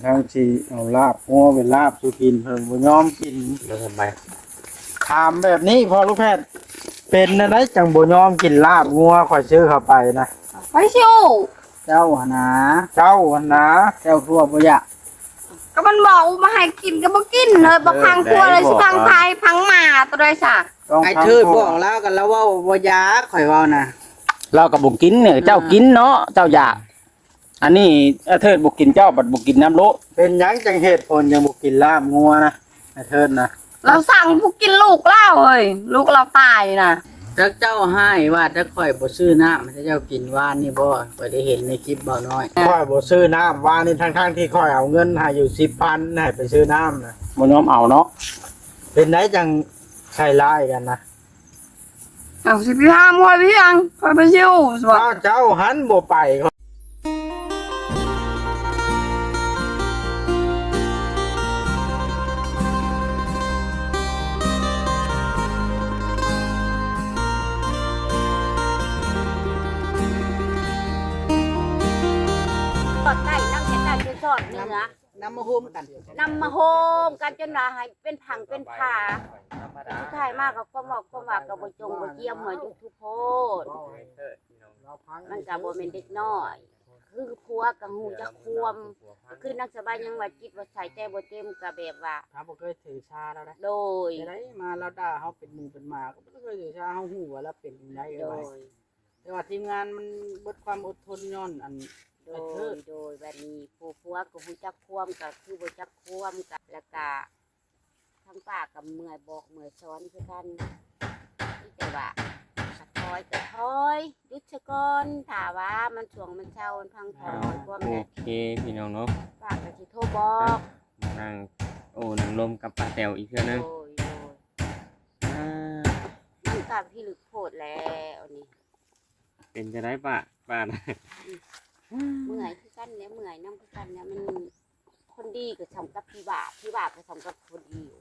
ทางที่เอาลาบงัวเป็นลาบสุกินเพิ่นบ่ยอมกิน แล้วทำไม ถามแบบนี้พอลูกแพทย์เป็นอะไรจังบ่ยอมกินลาบงัวข่อยซื้อเข้าไปนะ ไปชิว เจ้าหนนะเจ้าหนนะเจ้าทั่วบ่อยาก ก็มันบอกมาให้กินก็บ่กินเลยบ่พังครัวเลยสิพังไทยพังหมาตัวใดซะ ต้อง ไอ้ ทำ ทื่อบอกแล้วกันแล้วว่าบ่ยาข่อยเว้านะ เรากับบุกินเนี่ยเจ้ากินเนาะเจ้าอยากอันนี้เทิดบุกินเจ้าบัดบุกินน้ำโล เป็นหยังจังเหตุผลยังบ่กินลาบงัวนะไอ้เทิดนะ เราสั่งผู้กินลูกเล่าเฮ้ยลูกเราตายน่ะ จักเจ้าให้ว่าถ้าข่อยบ่ซื้อน้ำถ้าเจ้ากินหวานนี่บ่ข่อยได้เห็นในคลิปเบาน้อย ข่อยบ่ซื้อน้ำว่านี่ทั้งๆที่ข่อยเอาเงินให้อยู่ 10,000ให้ไปซื้อน้ำนะ บ่ยอมเอาเนาะ เป็นไหนจังใช่ร้ายกันนะ เอาสิพี่ห้ามวยพี่ยังไปชิวสวัส เจ้าหันบ่ไปทอดได้นั่งเห็นได้คือทอดเนื้อ น้ำมาโฮมกัน นำมาโฮมกันจนว่าให้เป็นผังเป็นผ่าสุดท้ายมากกับความบอกความว่ากับบ่จงบ่เยี่ยมหัวอยู่ทุกโพดมันก็บ่แม่นเด็กน้อย คือผัวกับหูจะควมคือนักสบายยังว่าจิตว่าใส่แต่บ่เต็มก็แบบว่า ถ้าบ่เคยถือชาแล้วนะ โดย ได้มาแล้วด่าเฮาเป็นหมู่เป็นหมาก็บ่เคยถือชาเฮาฮู้ว่าแล้วเป็นจังได๋ โด ไว้ ย แต่ว่าทีมงานมันเบิดความอดทนย้อนอัน โดยแบบนี้ผู้ผัวก็หูจักควมก็คือบ่จักควมก็แล้วก็ทั้งป้ากับเมื่อยบอกเมื่อยสอนคือกันที่จะว่า กระถอยหยุดซะก่อนถ้าว่ามันช่วงมันเช้ามันพังพอยความ โอ แน่ เคพี่น้องเนาะ ฝากก็สิโทรบอก นั่งโอ้นั่งลมกับป้าแตวอีกเทื่อนึง โอ้ย อ่า มันตามที่ลึกโพดแล้วนี่ เป็นจะได้ป้านะ เมื่อยคือกันแล้วเมื่อยน้ำคือกันแล้วมันคนดีก็สำกับพี่บาปก็สำกับคนดีโอ้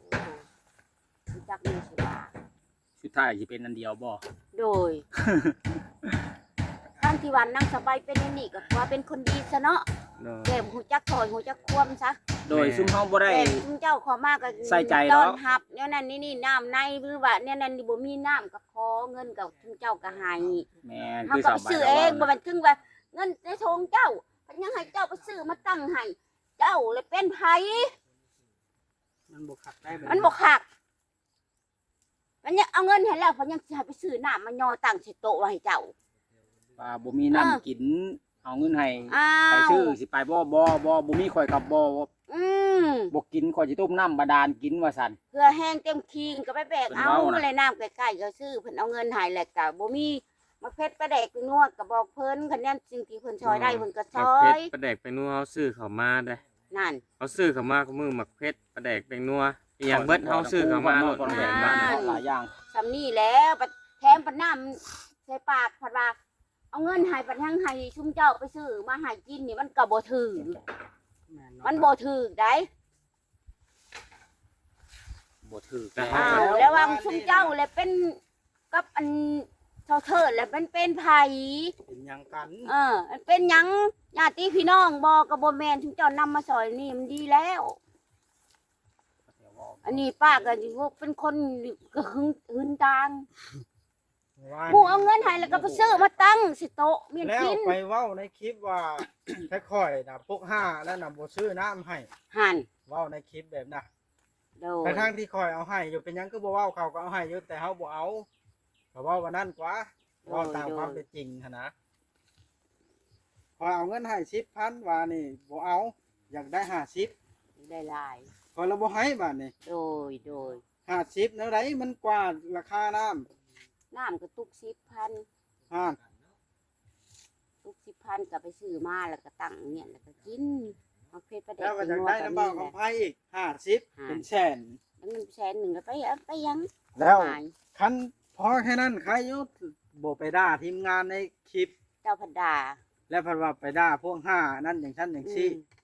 รู้จักมีสิบา สุดท้ายสิเป็นอันเดียวบ่ โดยท่านที่วันนั่งสบายเป็นอันนี่ก็ว่าเป็นคนดีซะเนาะ เนาะ แก้มหูจักถอยหูจักควมซะ โดยซุ่มเฮาบ่ได้ แต่คุณเจ้าขอมากก็ ใส่ใจ ต้ เนาะ อนรับเนี่ยนั่นนี่น้ำในหรือว่าเนี่ยนั่นนี่บ่มีน้ำก็ขอเงินกับคุณเจ้าก็ให้ แม่น เฮา คือ ก็ สา ไป วใบ ซื้อ แล้ว เองบ่ ว่า แม่นถึงว่าเงินในทงเจ้าเพิ่นยังให้เจ้าไปซื้อมาตั้งให้เจ้าเลยเป็นไผ มันบ่ขัดได้ มันบ่คักมันยังเอาเงินให้แล้วเพิ่นยังสิให้ไปซื้อน้ำมาย่อตั้งใส่โต๊ะไว้ให้เจ้า ว่าบ่มีน้ำกินเอาเงินให้ อ้า ไป ว ซื้อสิไปบ่มีข่อยกับบ่ อืม บ่กินข่อยสิต้มน้ำบาดาลกินว่าซั่น เพื่อแห้งเต็มทีก็ไปแบกเอา เพิ่นเว้านะ เลยน้ำใกล้ๆก็ซื้อเพิ่นเอาเงินให้แล้วก็บ่มีมะเพ็ดปลาแดกไปนวดก็บอกเพิ่นคันแนนสิ่งที่เพิ่นช่วยได้เพิ่นก็ ห ช่ มัก ว เพช ย รปลาแดกไปนัวเฮาซื้อเข้ามาได้ นั่น เฮาซื้อเข้ามาก็มือหมักเพชรปลาแดกเป็นนัวอีหยังเบิดเฮาซื้อเข้ามาโลด คน แบ แบบ บ บ้า บ้าน น หลายอย่าง สำนี่แล้วปะแถมปะน้ำใส่ปากผัดว่าเอาเงินให้ปัดยังให้ชุมเจ้าไปซื้อมาให้กินนี่มันก็บ่ถือมันบ่ถือได้ บ่ถือ แต่ แต่ เฮา อ้าวแล้วว่าชุมเจ้าเลยเป็นกับอันเท่าเถิดแล้วมันเป็นไผ เป็นหยังกัน มันเป็นหยังญาติพี่น้องบ่ก็บ่แม่นชุมเจ้านำมาซอยนี่มันดีแล้ว อันนี้ป้าก็สิว่าเป็นคนก็หึนตางหมู่เอาเงินให้แล้วก็ไปซื้อมาตั้งสิโต๊ะเมียน แล้ว กิน ไปเว้าในคลิปว่า ค่อยๆนะพวกห้าแล้วน่ะบ่ซื้อน้ำให้ หัน เว้าในคลิปแบบน่ะ โดย แต่ทางที่คอยเอาให้อยู่เป็นหยังก็บ่เว้าเขาก็เอาให้อยู่แต่เฮาบ่เอาก็เว้าว่านั่นกว่าเว้าตามความเป็นจริงหั้นนะคอยเอาเงินให้10,000ว่านี่บ่เอาอยากได้50ได้หลาย คอยเราบ่ให้บาดนี่ โดย50แนวใดมันกว่าราคาน้ำ น้ำก็ตุก10,000 ห้าน ตุก10,000ก็ไปซื้อมาแล้วก็ตั้งเนี่ยแล้วก็กินเอาเพชรประเด็ แล้วก็อยาก นัว ได้ กับ น้ำเบา นี่ ข แห อง ละ ไผอีก50เป็นแสน แล้วมันแสนหนึ่งก็ไปเอาไปยัง แล้ว หาย คันพอแค่นั้นใครอยู่บ่ไปด่าทีมงานในคลิป เจ้าพัดดา แล้วเพันว่าไปด่าพวกห้านั่นอย่างชั้นอย่างซี่ อืม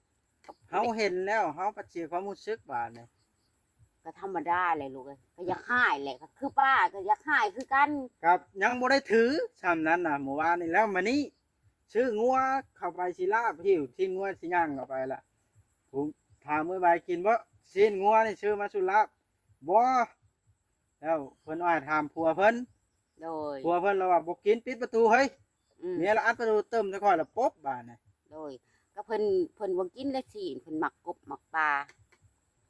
เฮาเห็นแล้วเฮาปฏิเสธความรู้สึกบาดนี่ ก็ธรรมดาเลยลูกเอ้ยก็อยากหายแหละก็คือป้าก็อยากหายคือกัน ครับยังบ่ได้ถือซำนั้นน่ะเมื่อวานนี่แล้วมานี้ชื่องัวเข้าไปสิลาบหิวที่งัวสิย่างเข้าไปละ ผมถามมื้อบ่ายกินบ่ซีนงัวนี่ชื่อมาสุลาบบ่แล้วเพิ่นอ้ายถามผัวเพิ่น โดย ผัวเพิ่นแล้วว่าบ่กินปิดประตูเฮ้ย อืม เมียละอัดประตูเติมซะค่อยละป๊บบาดนี่ โดยก็เพิ่นบ่กินแล้วสิเพิ่นหมักกบหมักปลา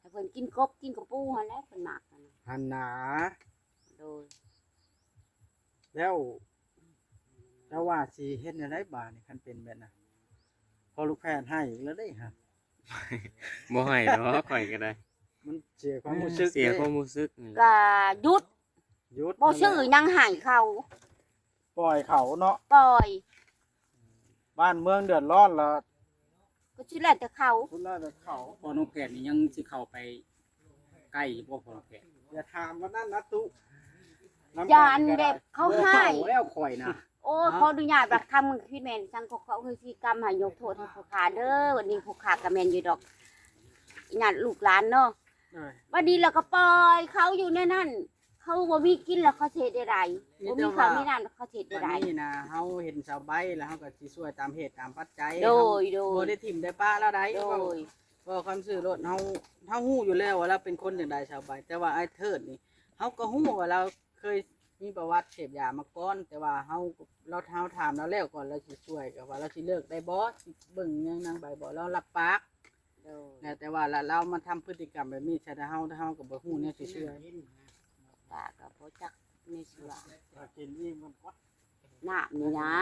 ถ้าเพิ่นกินกบกินกระปูหั่นแหละเพิ่นหมักนั่นน่ะ หันหนา โดย แล้วว่าสิเฮ็ดจังไดบาดนี่คันเป็นแบบนั้นพอลูกแพทย์ให้อีกแล้วเด้ฮะ บ่ให้ดอกข่อยก็ได้ มันเสียความรู้สึก เสียความรู้สึกนี่ ก็หยุด หยุด บ่ชื่อยังให้เขา ปล่อยเขาเนาะ ปล่อย บ้านเมืองเดือดร้อนแล้ว ก็ชื่อแล้วแต่เขา คุณล่าจะเขา พอน้องแพทย์นี่ยังสิเข้าไปใกล้บ่พอน้องแพทย์ อย่าถามว่านั่นนะตุำ ยานเด็บเขาให้ บ่แล้วข่อยนะ โอ้ขออนุญาตบักคำพี่แม่นสังเขาคือสิกรรมให้ยกโทษให้ผู้ขาเด้อวันนี้ผู้ขาก็แม่นอยู่ดอกญาติลูกหลานเนาะ เอ้ย วันนี้เราก็ปล่อยเขาอยู่ในนั้นเขาบ่มีกินแล้วเขาสิเฮ็ดได้ไรบ่มีข้าวมีน้ำแล้วเขาสิเฮ็ดได้ บัด ไร นี้นะเฮาเห็นชาวใบแล้วเฮาก็สิช่วยตามเหตุตามปัจจัย โดยโด บ่ ย ได้ถิ่มได้ป้าแล้วได้ โดย ก็ความซื่อรถเฮาฮู้อยู่แล้วว่าเราเป็นคนจังไดชาวใบแต่ว่าไอ้เทิดนี่เฮาก็ฮู้ว่าเราเคยมีประวัติเสพยามาก่อนแต่ว่าเราถามเราแล้วก่อนเราสิช่วยก็ว่าเราสิเลิกได้บ่สิเบิ่งยังนางใบบ่เรารับปาก โดย แต่ว่าเรามาทำพฤติกรรมแบบนี้ใช่ถ้าเฮาก็บ่ฮู้เนี่ยสิช่วย ปากก็บ่จักไม่เชื่อ ถ้ากินอิ่มมันก็ น้ำนี่นะ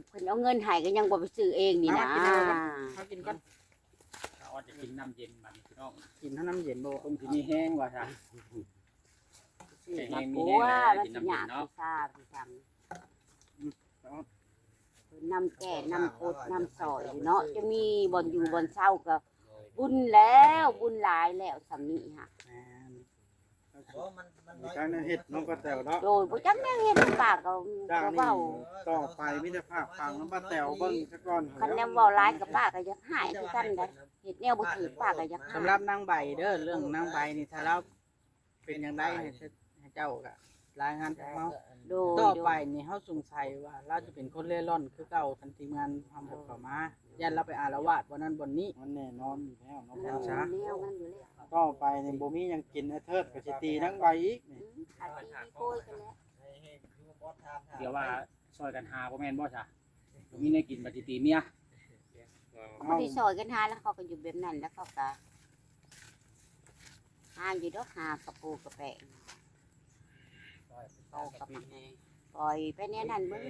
เพิ่นเอาเงินให้ก็ยังบ่ไปซื้อเองนี่นะ เฮากินก่อน เขาอาจจะกินน้ำเย็นบัดนี้พี่น้อง กินเท่าน้ำเย็นบ่ คงสิมีแห้งว่าซะ ซื้อ แต่ มา ยังมี ปัว แห้ง มัน กิน สิ น้ำ ห เย็ ยาน เนาะ สิซ่าสิจังเพิ่นนำแก่นำโคตรนำซอยอยู่เนาะจะมีบ่อนอยู่บ่อนเช่าก็บุญแล้วบุญหลายแล้วสำนี้ฮะ แม่น มีการเฮ็ดน้องก็แตวเนาะ โดยบ่จักแนวเฮ็ดปากก็ จ้าง ก็ นี่ เว้า ต่อไปมิตรภาพฟังน้ำป้าแตวเบิ่งซะก่อน คันแนวเว้าหลายกับป้าก็อยากหายคือกันได้เฮ็ดแนวบ่ถูกป้าก็อยากหาย สำหรับนางใบเด้อเรื่องนางใบนี่ถ้าเราเป็นอย่างไรให้เจ้าก็รายงานกับเฮา โดย ต่อไปนี่เฮาสงสัยว่าเราจะเป็นคนเล่ร่อนคือเก่าทันทีมงานทำบุกเข้ามายันเราไปอาละวาดวันนั้นวันนี้ มันแน่นอนอยู่แล้วเนาะ โด พ่อย แน จ้าว มันอยู่แล้ว ต่อไปนี่บ่มีหยังกินไอ้เทิดก็สิตีทั้งใบอีกนี่ ขาดที่โกยกันแล้ว เดี๋ยวว่าซอยกันหาบ่แม่นบ่ซะบ่มีได้กินบัดสิตีเมีย บ่ได้ซอยกันหาแล้วเขาก็อยู่แบบนั้นแล้วเขาก็หาอยู่ดอกหากระปูกระแปะเอากับมันปล่อยไปแน่นั่นมึง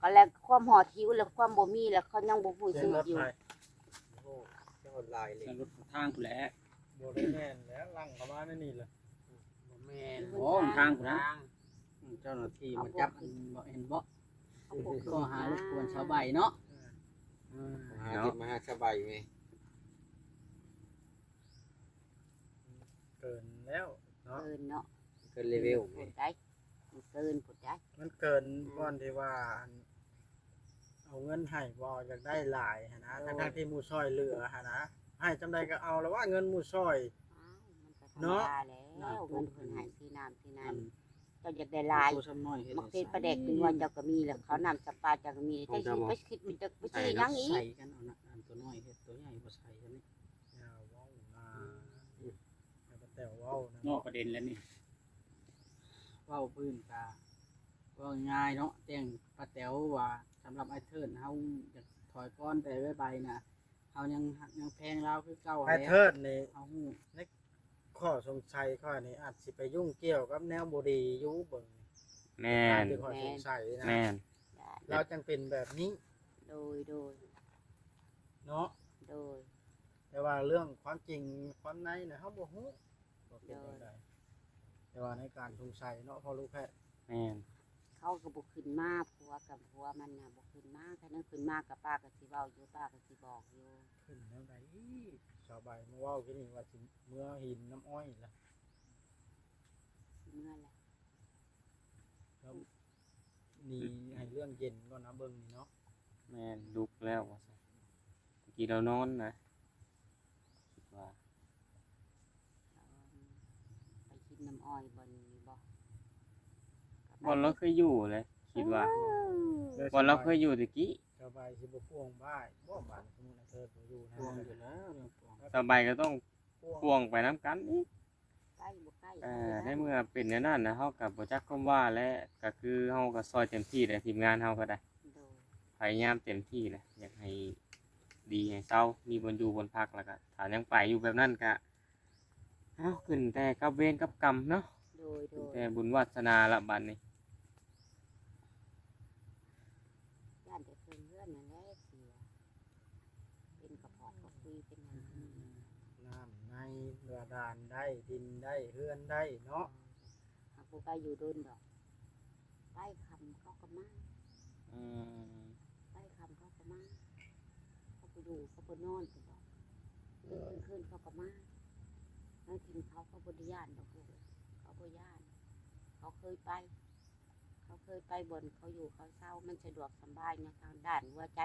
ก็แล้วความหอดหิวแล้วความบ่มีแล้วเขายังบ่พูด เสีย ซื้ ง อ รถ อยู่ ไฟ เส้นรถทางพุ่นแหละ บ่ได้แม่นแล้วลังเข้ามาในนี่แหละ แม่น โอ้ทางพุ่นนะ เจ้าหน้าที่มาจับบ่เห็นบ่ เขาบ่ ก็หารบกวนชาวใบเนาะ เนาะ มาหาสบายไหม เกินแล้วเนาะ เกินเนาะ เกินเลเวลไหม พูดได้มันเกินพูดได้ มันเกินก่อนที่ว่าเอาเงินให้บ่อยากได้หลายหั้นนะทั้งๆที่หมู่ซอยเหลือหั้นนะให้จำได้ก็เอาแล้วว่าเงินหมู่ซอย อ้าวมันก็ธรรมดาแล้วเงินเพิ่นให้ซื้อน้ำซื้อนั่นเจ้าอยากได้หลาย ตัวซ้ำน้อยเฮ็ด มักเป็นประเด็กเป็นวันเจ้าก็มีแล้วเขานำสปาเจ้าก็มีแต่สิไปคิดมันจะไปซื้อหยังอีก ใส่กันเอานะอันตัวน้อยเฮ็ดตัวใหญ่บ่ใส่กันนี่ อย่าเว้านะอย่าไปแต่เว้านะ นอกประเด็นแล้วนี่ เว้าพื้นกาเว้าง่ายเนาะแจ้งป้าแต๋วว่าสำหรับไอ้เทิดเฮาอยากถอยก้อนแต่ไว้ใบน่ะเฮายังหักยังแพงเราคือเก่า ไอ้ แล้ว เทิดนี่ เฮาฮู้ ข้อสงสัยข้อนี้อาจสิไปยุ่งเกี่ยวกับแนวบ่ดีอยู่เบิ่ง แม่น ที่ข้อสงสัยนะ แม่น เราจังเป็นแบบนี้ โดย เนาะ โดย แต่ว่าเรื่องความจริงความในเนี่ยเฮาบ่ฮู้ว่าเป็นจังไดแต่ว่าในการสงสัยเนาะพอรู้แค่ แม่น เขาก็บ่ขึ้นมาผัวกับผัวมันน่ะบ่ขึ้นมาถ้านั้นขึ้นมากับป้าก็สิเว้าอยู่ป้าก็สิบอกอยู่ ขึ้นแนวใดชาวบ้านมาเว้ากินนี่ว่าสิเมื่อหินน้ำอ้อยล่ะ สิเมื่อแหละ แล้วนี่ให้เรื่องเย็นก่อนนะเบิ่งนี่เนาะ แม่นลุกแล้วว่าซั่นเมื่อกี้เรานอนนะคิดว่า ไปกินน้ำอ้อยบ่นี่บ่ บอลเราเคยอยู่เลยคิดว่าบอลเราเคยอยู่ตะกี้ ชาว สบายสิบ่พ่วงบ้ายบ่บานสมมุติเธอบ่อยู่นะ พวงอยู่แล้วเรื่องพวง สบายก็ต้องพ่วงไปน้ำกันอีก ใกล้บ่ใกล้ ในเมื่อเป็นแนวนั้นนะเฮากับบ่จักคำว่าและก็คือเฮาก็ซอยเต็มที่เลยทีมงานเฮาก็ได้ โดย พยายามเต็มที่แหละอยากให้ดีให้เศร้ามีบนอยู่บนพักแล้วก็ถ้ายังไปอยู่แบบนั้นก็เอ้าขึ้นแต่กับเวรกับกรรมเนาะ โดย ขึ้นแต่บุญวาสนาละบัดนี้ ย่านแต่เพิ่นเฮือนนั่นแหละเสียเป็นกระเพาะกระปุยเป็นหยัง น้ำในเรือดานได้ดินได้เฮือนได้เนาะ หากบ่ไปอยู่โดนดอกไปคำเขาก็มา อืม ไปคำเขาก็มาเขาไปอยู่เขาไปนอนไปบอกคืนเขาก็มาแล้วกินเขาบริยานดอกลูกเขาบริยานเขาเคยไปบนเขาอยู่เขาเศร้ามันสะดวกสบายนะทางด้านหัวใจ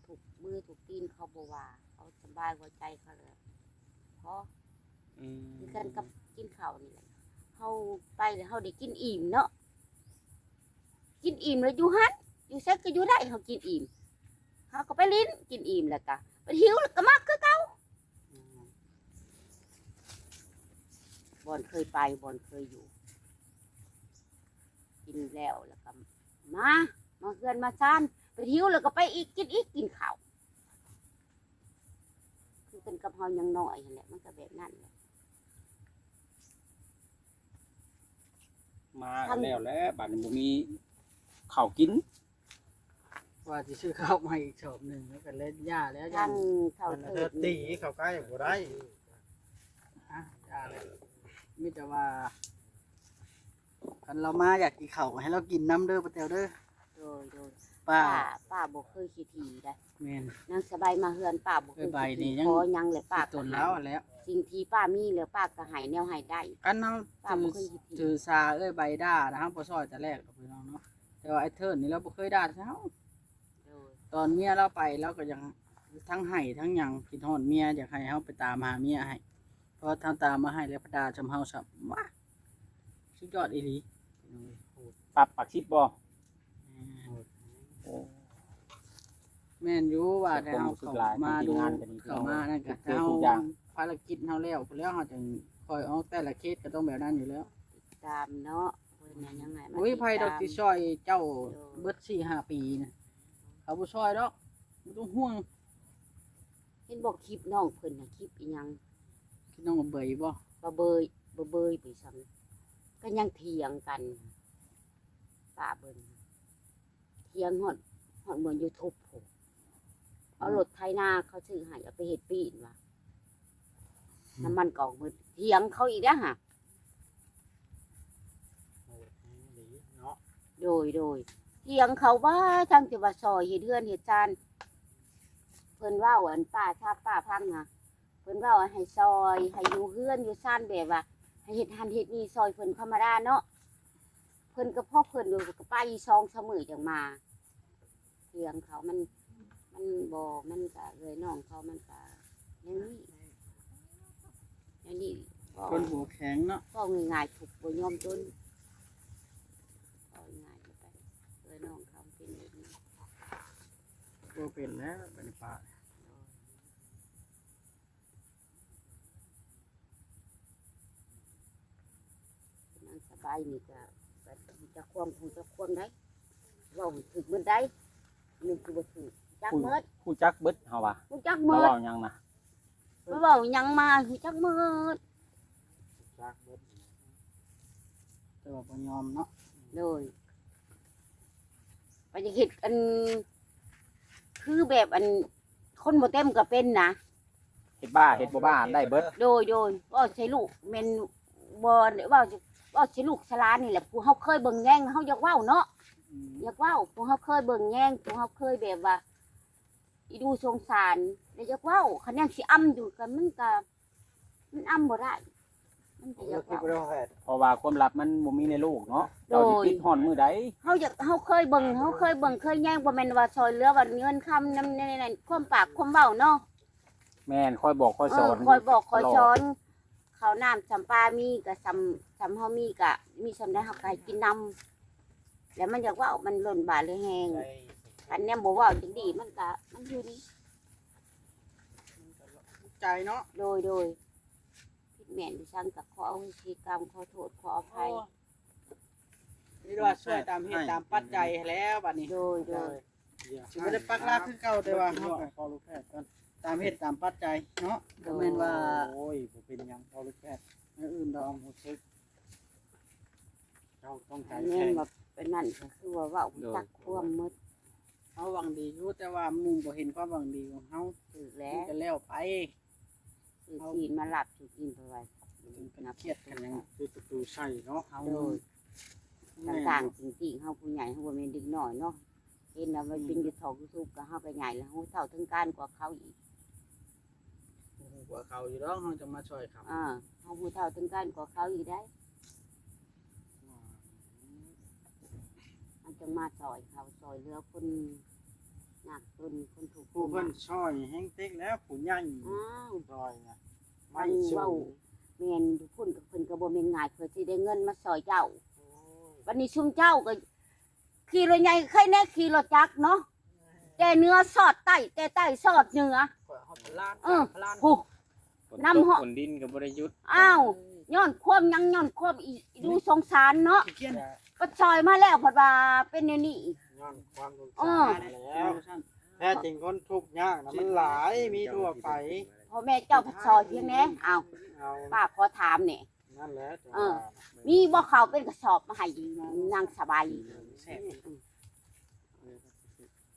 ถูกมือถูกตีนเขาบว่าเขาสบายหัวใจเขาเลยเพราะ อืม คือกันกับกินข้าวนี่แหละเขาไปแล้วเขาได้กินอิ่มเนาะกินอิ่มแล้วอยู่ฮันอยู่เซ็ตก็อยู่ได้เขากินอิ่มเขาก็ไปลิ้นกินอิ่มแล้วก็ไปหิวแล้วก็มากคือเก่าบอนเคยไปบอนเคยอยู่ กินแล้วก็มาเฮือนมาซ่านไปหิวแล้วก็ไปอีกกินข้าวคือเป็นกับเฮายังน้อยนั่นแหละมันก็แบบนั้นแหละ มากันแล้วแหละบัดนี้บ่มีข้าวกิน ว่าสิซื้อข้าวมาอีกชอบหนึงแล้วก็เล่นย่าแล้ว ทั้งเขา มัน เถิ เธอ ด ตีเข้าใกล้บ่ได้ อ่ะย่าแล้วมีแต่ว่าคันเรามาอยากกินข้าวก็ให้เรากินน้ำเด้อป้าแตวเด้อ โดย ป้า ป้าบ่เคยขี้ทีได้ แม่น นางสบายมาเฮือนป้าบ่เคย ใบ ขี้ นี่ ที ยัง ขอยังเลยป้า ตนแล้วอันแล้ว สิ่งที่ป้ามีแล้วป้าก็ให้แนวให้ได้ กันเฮา ป้าบ่เคยขี้ที ถือซาใบด่านะครับบ่ซอยแต่แรกดอกพี่น้องเนาะแต่ว่าไอ้เทิร์นนี่เราบ่เคยด่าเช้า โดย ตอนเมียเราไปเราก็ยังทั้งให้ทั้งหยังคิดฮอดเมียอยากให้เฮาไปตามหาเมียให้พอทำตามมาให้แล้วพระดาจำเฮาซับว้าสุดยอดอีหลี ปรับปักชิปบ่โอ้ แม่นอยู่ว่าแต่เฮาเข้ามาดูเข้ามานั่นก็เฮาภารกิจเฮาแล้วพุ่นแล้วเฮาจึงคอยออกแต่ละเคสก็ต้องแบบนั้นอยู่แล้ว ตามเนาะเพิ่นน่ะยังไงมา อุ้ยไผดอกสิช่วยเจ้าเบิด4-5 ปีนะเขาบ่ช่วยดอกบ่ต้องห่วง เห็นบอกคลิปน้องเพิ่นน่ะคลิปอีหยัง คิดน้องว่าเบื่อบ่ บ่เบยไปซ้ำก็ยังเถียงกันป้าเบิ่นเถียงฮอดเมือง YouTube โหเอารถไถนาเขาซื้อให้เอาไปเฮ็ดปีนว่ะน้ำมันกอกหมดเถียงเขาอีกแล้วฮะ โอ้ดีเนาะ โดยเถียงเขาว่าจังสิว่าซอยเฮ็ดเฮือนเฮ็ดจานเพิ่นเว้าอันป้าถ้าป้าพังนะเพิ่นเว้าให้ซอยให้อยู่เฮือนอยู่ซ่านแบบว่าให้เฮ็ดหันเฮ็ดนี่ซอยเพิ่นธรรมดาเนาะเพิ่นก็พ่อเพิ่นอยู่ก็ไป2-3มื้อจังมาเถียงเขามันบ่มันก็เลยน้องเขามันก็อย่างนี้ก็ คนหัวแข็งเนาะ ก็ง่ายๆถูกบ่ยอมจนก็ง่ายไปเลยน้องเขาเป็นแบบนี้ บ่เป็นแล้วเป็นป่า นางสบายนี่ก็จะควงได้เว้าถึกมันได้นี่คือบ่ถูกจักเมิด ผู้จักเบิดเฮาว่า ฮู้จัก บ่ เมิด เว้าหยังนะ บ่เว้าหยังมาฮู้จักเมิด จักเบิด แต่ว่าบ่ยอมเนาะ เลยไปจะเฮ็ดอันคือแบบอันคนบ่เต็มก็เป็นนะ เฮ็ดบ้าเฮ็ดบ่บ้าได้เบิด โดยว่าใช่ลูกแม่นบ่ว่าใช่ลูกสลานนี่แหละผู้เฮาเคยเบิ่งแย่งเฮาอยากเว้าเนาะอยากเว้าผู้เฮาเคยเบิ่งแย่งผู้เฮาเคยแบบว่าอีดูสงสารแล้วอยากเว้าคันยังสิอ้ำอยู่กันมันอ้ำบ่ได้มันก็อยาก ที่ เว้า บ่ได้แพทย์ เพราะว่าความลับมันบ่มีในโลกเนาะเจ้าสิปิดฮอดมื้อใด เฮาเคยเบิ่งเคยแย่งบ่แม่นว่าซอยเหลือว่าเงินคำนำในความปากความเว้าเนาะ แม่นคอยบอกคอยสอน คอยบอกคอย ตลด สอนเขาวน้ำจำปามีกับจำเฮามีกะมีสำได้เฮาก็ให้กินน้ำแล้วมันอยากว่ามันหล่นบาดเลยแหง ใส่เค อันเนี้ยบ่เว้าจังดีมันก็มันหึน ใจเนาะ โดยผิดแม่นดิฉันก็ขออโหสิกรรมขอโทษขออภัย นี่ว่าช่วยตามเหตุตามปัจจัยแล้วบัดนี้ โดย สิบ่ได้ปักหลักคือเก่าแต่ว่า เฮา เฮา ไปพอลูกแพทย์กัน ตามเหตุตามปัจจัยเนาะบ่แม่นว่า โอ้ยบ่เป็นหยังพอลูกแพทย์อันอื่นดอกรู้สึกเจ้าต้องใจ อัน แข็ นี้ ง มาเป็นนั่นก็คือว่าเว้าจักความหมด เฮาหวังดีอยู่แต่ว่าหมู่บ่เห็นความหวังดีของเฮา ถือ แล้ แล้ว ว ก็แล้วไป คือที่มาหลับสิกินไปไว้ เป็นเครียดกันยัง คือประตูใส่เนาะ เฮา โดยต่างๆจริงๆเฮาผู้ใหญ่เฮาบ่แม่นเด็กน้อยเนาะเห็นแล้วมันเป็นอยู่ทอกอยู่ทุกข์ก็เฮาก็ใหญ่แล้วเฮาเท่าถึงการกว่าเขาอีก กว่าเขาอยู่ดอกเฮาจะมาช่วยเขา เฮาผู้เท่าถึงการกว่าเขาอีกได้มันจะมาซอยเขาซอยเหลือคนหนักจนคนถูกข์ ผู้เพิ่นช่อยแห้งเต็กแล้วผู้ใหญ่ อ้าว ซอยนะ มั ไม่ น สู้ เว้าแม่นทุกคนกับเพิ่นก็บ่แม่นง่ายเพื่อสิได้เงินมาซอยเจ้า วันนี้ชุมเจ้าก็ขี่รถใหญ่ใครแน่ขี่รถจักรเนาะแต่เนื้อสอดใต้แต่ใต้สอดเนื้อ ผูก ฝน นำ ต เหาะ กฝนดินก็บ่ได้หยุด อ้าวย้อนความยังย้อนความอีดูสงสารเนาะ เขียน ก็ซอยมาแล้วเพอว่าเป็นแนวนี้ ย้อนความสง อ้ สา อ รแล้วแท้จริงคนทุกข์ยากนะมันหลายมีทั่วไป พ่อแม่เจ้าผัดซอยเพียงแน่อ้าว เอา ป้าขอถามเนี่ย นั่นแหละจัง เออ ว่า มีบ่เขาเป็นกระสอบมาให้นางสบาย แซ่บ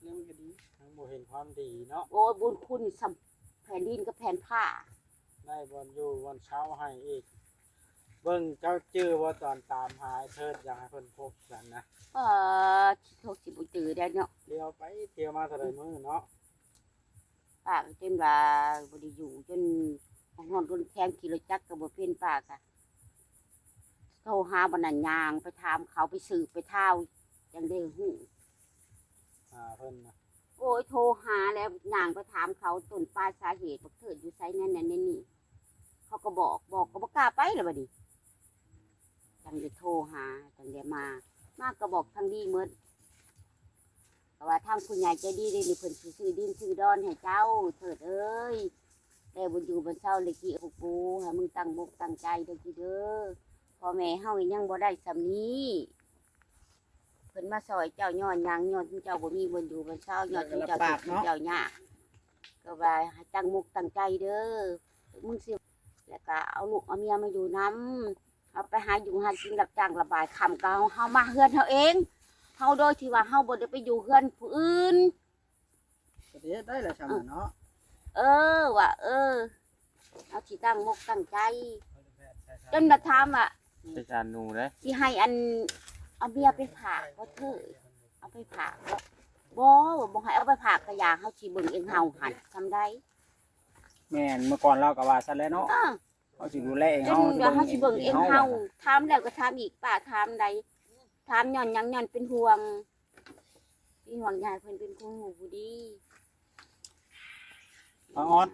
เรื่องก็ดี ทั้งบ่เห็นความดีเนาะ โอ้ยบุญคุณสำแผ่นดินกับแผ่นผ้า ได้บอนอยู่วันเช้าให้อีก เบิ่งเจ้าจื้อว่าตอนตามหาไอ้เทิดอยากให้เพิ่นพบกันนะ โทษสิบ่จือได้เนาะ เที่ยวไปเที่ยวมาเท่าใดมื้อเนาะ ป้าก็จนว่าบ่ได้อยู่จนหอนคนแทงขี่รถจักรก็บ่เป็นป้าก็โทรหาบ่นั่นยางไปถามเขาไปสืบไปเท่าจังได้ฮู้ เพิ่นนะ โอ้ยโทรหาแล้วยางไปถามเขาต้นปลายสาเหตุบักเถิดอยู่ไสนั่นนั่นนี่เขาก็บอกก็บ่กล้าไปแล้วบัดนี้จังได้โทรหาจังได้มาก็บอกทางดีหมดแต่ว่าทางคุณยายใจดีเลยนี่เพิ่นสิซื้อดินซื้อดอนให้เจ้าเถิดเอ้ยแต่บุญอยู่บนเช้าเลยกี่หกปูให้มึงตั้งบกตั้งใจเด้อกี่เด้อพ่อแม่เฮายังบ่ได้สำนี้เพิ่นมาซอยเจ้าย้อนหยังย้อนเจ้าบ่มีบนอยู่บนเช้าย้อนเจ้าทุกข์เจ้ายากก็ว่าให้ตั้งมุกตั้งใจเด้อมึงสิแล้วก็เอาลูกเอาเมียมาอยู่นํเอาไปหาอยู่หากินรับจ้างระบายคำก็เฮามาเฮือนเฮาเองเฮาโดยที่ว่าเฮาบ่ได้ไปอยู่เฮือนผู้อื่น ก็ได้แหละซั่นเนาะ ว่าเอาที่ตั้งมกตั้งใจจนมาถามว่า ไปจานหนูเด้ สิให้อันเอาเบียร์ไปผ่าก็เถอะเอาไปผ่าก็บ่ให้เอาไปผ่ากระยาเฮาสิเบิ่งเองเฮาหันทำได้ แม่นเมื่อก่อนเราก็ว่าซั่นแหล้วเนาะเฮาสิดูแลเอง จนเดี๋ยวเฮาสิเบิ่งเองเฮาถามแล้วก็ถามอีกป้าถามใดถามย้อนหยังย้อนเป็นห่วงยายเพิ่นเป็นคนหูผู้ดี ออด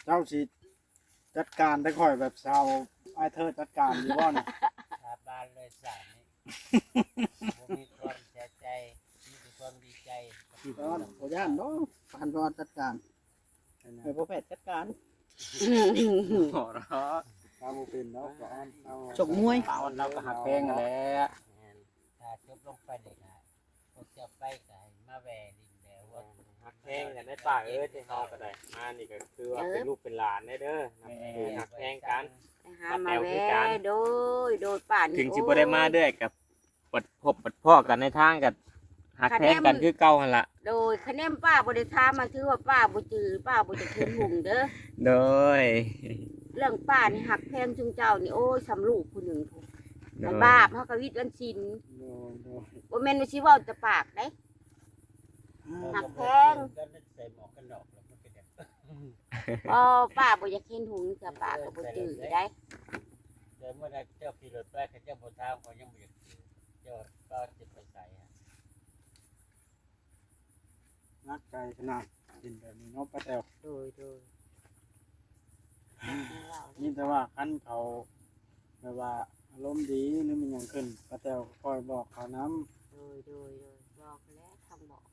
เจ้าสิจัดการได้ค่อยแบบชาวไอ้เทิดจัดการอยู่บ่นี่ สาบานเลยสานี่ผมมีความเสียใจมีแต่ความดีใจ ตอนบ่ย่านเนาะผ่านรอจัดการให้พ่อแพทย์จัดการ หัวเราะ ถ้าบ่เป็นเนาะก็อ้อนเอา ชกมวย ป้าวันเราก็หักแพงนั่นแหละ ถ้าจบลงไปเลยนะพวกเจ้าไปก็ให้มาแหวดินแล้วว่า หักแพงกันได้ป่าที่เฮาก็ได้มานี่ก็คือว่าเป็นลูกเป็นหลานได้เด้อคือหักแพงกัน ไปหามาแว่โดยป่าน ถึงสิบ่ได้มาเด้อกับปัดพ่อกันในทางกับหักแพงกันคือเก่าหั่นล่ะ โดยคะแนนป้าบ่ได้ถามมาถือว่าป้าบ่จือป้าบ่จะคืนหุ่งเด้อ โดย เรื่องป้านี่หักแพงจุงเจ้านี่โอ้ยสำลูกผู้หนึ่งพู้นมันบาปเฮาก็วิตวันศีล โดย บ่แม่นว่าสิเว้าแต่ปากเด้ หักแพง ก็นึกใส่หมวกกันน็อกแล้วมันเป็นแบบ ป้าบ่อยากเห็นหุ่งแต่ป้าก็บ่จือได้ แต่เมื่อใดเจ้าขี่รถไปเขาเจ้าบ่ทางเขายังบ่อยากขี่เจ้าก็จะไปใส่ฮะ นักใจขนาดเป็นแบบนี้เนาะป้าแตว โดย นี่แต่ว่าคันเขาแบบว่าอารมณ์ดีหรือมันหยังขึ้นป้าแตวก็คอยบอกเขานำ โดยบอกแล้วทางบอก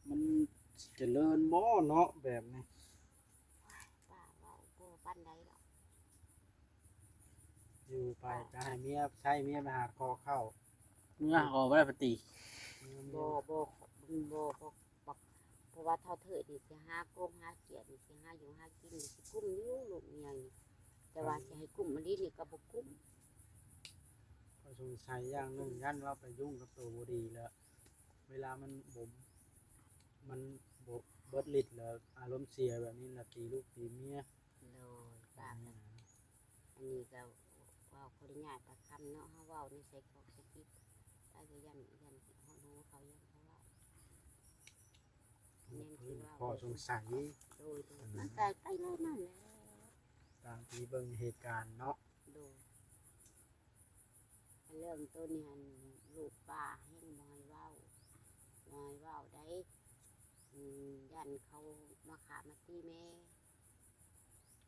มันเจริญบ่เนาะแบบนี้ ป้าเว้าบ่ปานใดดอก อยู่ไปจะให้เมียใช้เมียมาหาคอเข้า เมื่อขอบ่ได้ปฏิ บ่เพราะว่าเท่าเถิดนี่สิหาโกงหาเกียรตินี่สิหาอยู่หากินนี่สิกุ้มอยู่ลูกเมียนี่แต่ว่าสิให้กุ้มมันดีนี่ก็บ่กุ้ม ก็สงสัยอย่างหนึงยันว่าไปยุ่งกับตัวบ่ดีแล้ว เวลามันมันบ่เบิดฤทธิ์แล้วอารมณ์เสียแบบนี้น่ะตีลูกตีเมีย โดยป้าก็อันนี้ก็เว้าคนง่ายประคำเนาะเฮาเว้านี่ใส่ของใส่กิ๊บได้ก็ยันฮอดหูเขายันเขาเว้าเน้นที่ว่า พอสงสัย โดยมันก็ไปเลยนั่นแหละ ตามที่เบิ่งเหตุการณ์เนาะ โดยเรื่องต้นนี่หันลูกป้าแห้งมอยเว้าได้ยันเขามาขามาตีแม่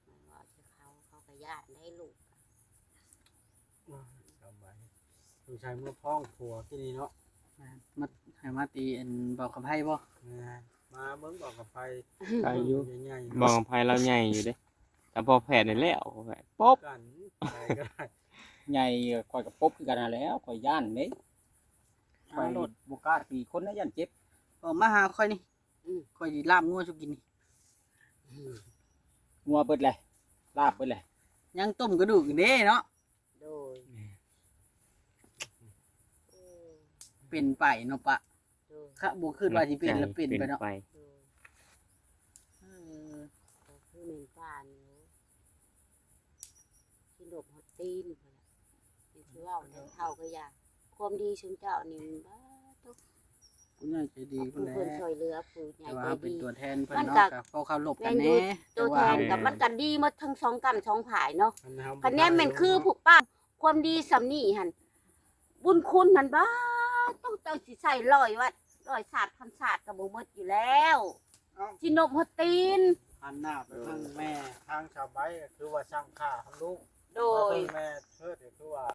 มันว่าจะเขาก็ญาติได้ลูก สบายสงสัยเมื่อพ้องผัวที่นี่เนาะ มาให้มาตีอันบอกกับไพ่บ่ มาเบิ่งบอกกับไป ไปอยู่ ใหญ่ บองภัยเราใหญ่อยู่เด้แต่พอแผดนี่แล้วแผดป๊บ กันไปก็ได้ ใหญ่ข่อยก็ปบคือกันนั่นแหล้วข่อยย่านเด้ข่อยบ่กล้าตีคนนะย่านเจ็บ ออกมาหาค่อยนี่ค่อยสิลาบงัวสุกินนี่ งัวเบิดเลยลาบเบิดเลย ยังต้มกระดูกอยู่เด้เนาะ โดย เป็นไปเนาะปะ โดย ค่ะบ่คิดว่าสิเป็นแล้วเป็นไปเนาะ โดยก็คือเมนป้านี่ที่หลบฮอตตีนพุ่นล่ะนี่คือว่าแต่เท่าก็ยากความดีชุมเจ้านี่บ้าตุ๊ก ผู้ใหญ่ใจดี ผู้ เพิ่นแห เพิ่น ละ ช่วยเหลือผู้ใหญ่ แต่ ใจ ว่าเป็น ดี ตัวแทนเพิ่น มัน เนาะ ก็ ก็พอเขาหลบกันแน่ ตัวแทนกับมันกันดีหมดทั้งสองกำสองผายเนาะ อันเฮาบ่ คะแนนมันคือผูกป้าความดีสำนี่หันบุญคุณหันบ้าต้องเจ้าสิใส่ร้อยศาสตร์พันศาสตร์กับบ่หมดอยู่แล้ว เอ้า จินบหัวตีน อันหน้าไปเบิ่งแม่ทางชาวไบ้ก็คือว่าสร้างค่าทั้งลูก โด มา ย เบิ่งแม่เทิดก็คือว่า